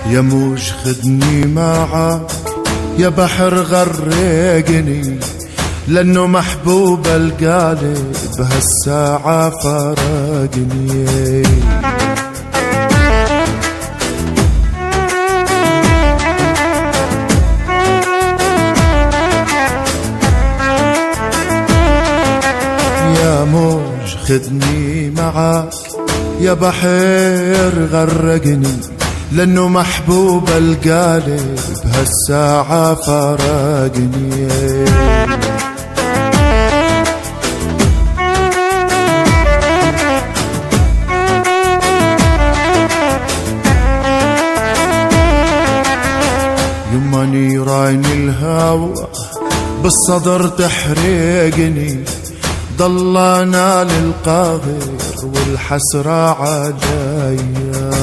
يا موج خدني معك، يا بحر غرقني، لأنه محبوب القلب بهالساعة فارقني. يا موج خدني معك، يا بحر غرقني، لأنه محبوب القلب بهالساعة فارقني. يما نيران الهوى بالصدر تحرقني، ضلنا للقاهر والحسرة عليا.